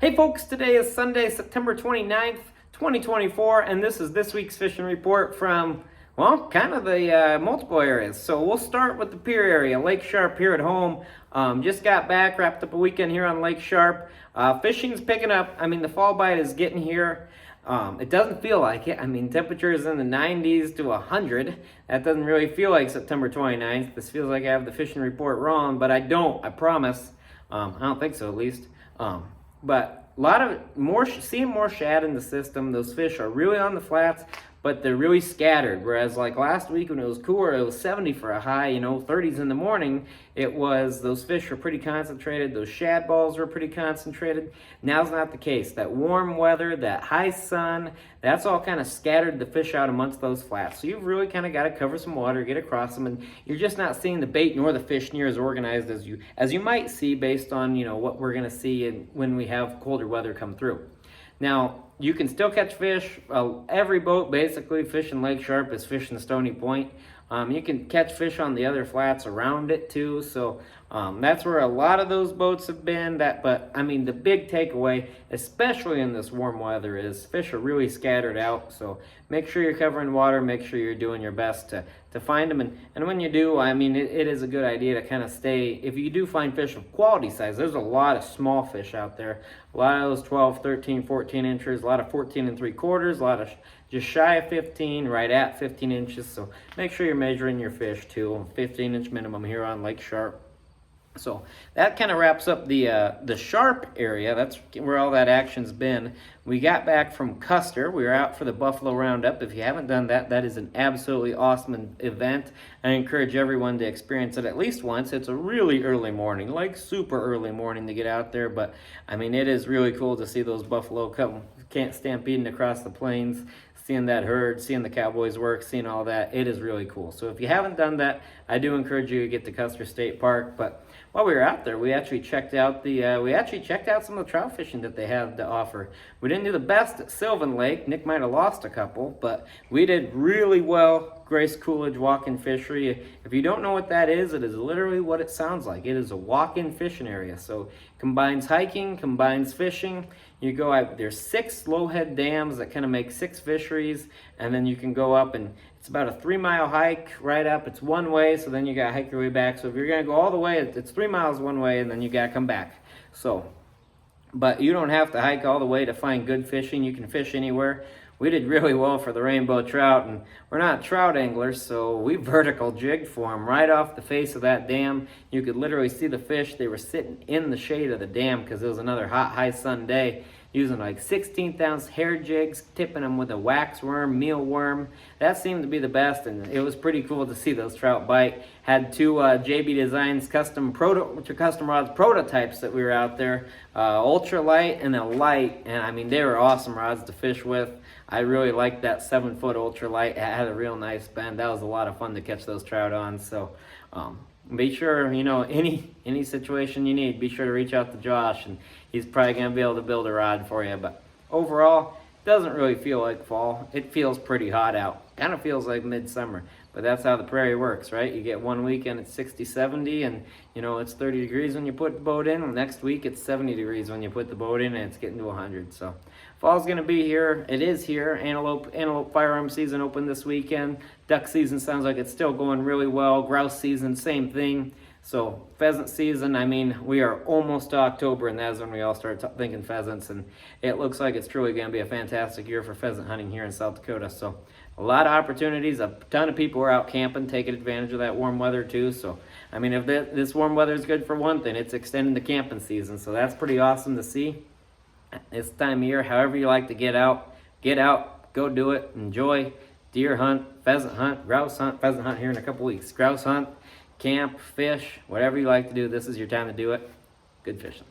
Hey folks, today is Sunday, September 29th, 2024, and this is this week's fishing report from, well, kind of the multiple areas. So we'll start with the pier area, Lake Sharp here at home. Just got back, wrapped up a weekend here on Lake Sharp. Fishing's picking up. I mean, the fall bite is getting here. It doesn't feel like it. I mean, temperatures in the 90s to 100. That doesn't really feel like September 29th. This feels like I have the fishing report wrong, but I don't, I promise. I don't think so, at least. But a lot of seeing more shad in the system. Those fish are really on the flats, but they're really scattered. Whereas like last week when it was cooler, it was 70 for a high, 30s in the morning. Those fish were pretty concentrated. Those shad balls were pretty concentrated. Now's not the case. That warm weather, that high sun, that's all kind of scattered the fish out amongst those flats. So you've really kind of got to cover some water, get across them, and you're just not seeing the bait nor the fish near as organized as you might see based on, what we're going to see when we have colder weather come through. Now, you can still catch fish. Every boat basically fishing Lake Sharp is fishing Stony Point. You can catch fish on the other flats around it too. So that's where a lot of those boats have been. But I mean, the big takeaway, especially in this warm weather, is fish are really scattered out. So make sure you're covering water. Make sure you're doing your best to find them. And when you do, I mean, it is a good idea to kind of stay. If you do find fish of quality size, there's a lot of small fish out there. A lot of those 12, 13, 14 inches, a lot of 14 3/4, a lot of just shy of 15, right at 15 inches. So make sure you're measuring your fish too. 15-inch minimum here on Lake Sharp. So that kind of wraps up the Sharp area. That's where all that action's been. We got back from Custer. We were out for the Buffalo Roundup. If you haven't done that, that is an absolutely awesome event. I encourage everyone to experience it at least once. It's a really early morning, like super early morning to get out there. But I mean, it is really cool to see those buffalo can't stampeding across the plains. Seeing that herd, seeing the cowboys work, seeing all that, it is really cool. So if you haven't done that, I do encourage you to get to Custer State Park. But while we were out there, we actually checked out some of the trout fishing that they have to offer. We didn't do the best at Sylvan Lake. Nick might have lost a couple, but we did really well. Grace Coolidge Walk-In Fishery. If you don't know what that is, it is literally what it sounds like. It is a walk-in fishing area. So combines hiking, combines fishing. You go out, there's 6 low-head dams that kind of make 6 fisheries, and then you can go up, and it's about a 3-mile hike right up. It's one way, so then you got to hike your way back. So if you're going to go all the way, it's 3 miles one way, and then you got to come back. So, but you don't have to hike all the way to find good fishing. You can fish anywhere. We did really well for the rainbow trout, and we're not trout anglers, so we vertical jigged for them right off the face of that dam. You could literally see the fish. They were sitting in the shade of the dam because it was another hot, high sun day, using like 16th ounce hair jigs, tipping them with a wax worm, mealworm. That seemed to be the best, and it was pretty cool to see those trout bite. Had 2 JB Designs custom rods prototypes that we were out there, ultralight and a light, and I mean, they were awesome rods to fish with. I really liked that 7-foot ultralight. It had a real nice bend. That was a lot of fun to catch those trout on. So be sure, any situation you need, be sure to reach out to Josh, and he's probably going to be able to build a rod for you. But overall, it doesn't really feel like fall. It feels pretty hot out. Kind of feels like midsummer. But that's how the prairie works, right? You get one weekend it's 60, 70, and it's 30 degrees when you put the boat in. And next week it's 70 degrees when you put the boat in, and it's getting to 100. So fall's gonna be here. It is here. Antelope firearm season opened this weekend. Duck season sounds like it's still going really well. Grouse season, same thing. So pheasant season, I mean, we are almost to October, and that's when we all start thinking pheasants, and it looks like it's truly going to be a fantastic year for pheasant hunting here in South Dakota. So a lot of opportunities. A ton of people are out camping, taking advantage of that warm weather too. So, I mean, if this warm weather is good for one thing, it's extending the camping season. So that's pretty awesome to see. This time of year, however you like to get out, go do it, enjoy. Deer hunt, pheasant hunt, grouse hunt, pheasant hunt here in a couple weeks. Grouse hunt, camp, fish, whatever you like to do, this is your time to do it. Good fishing.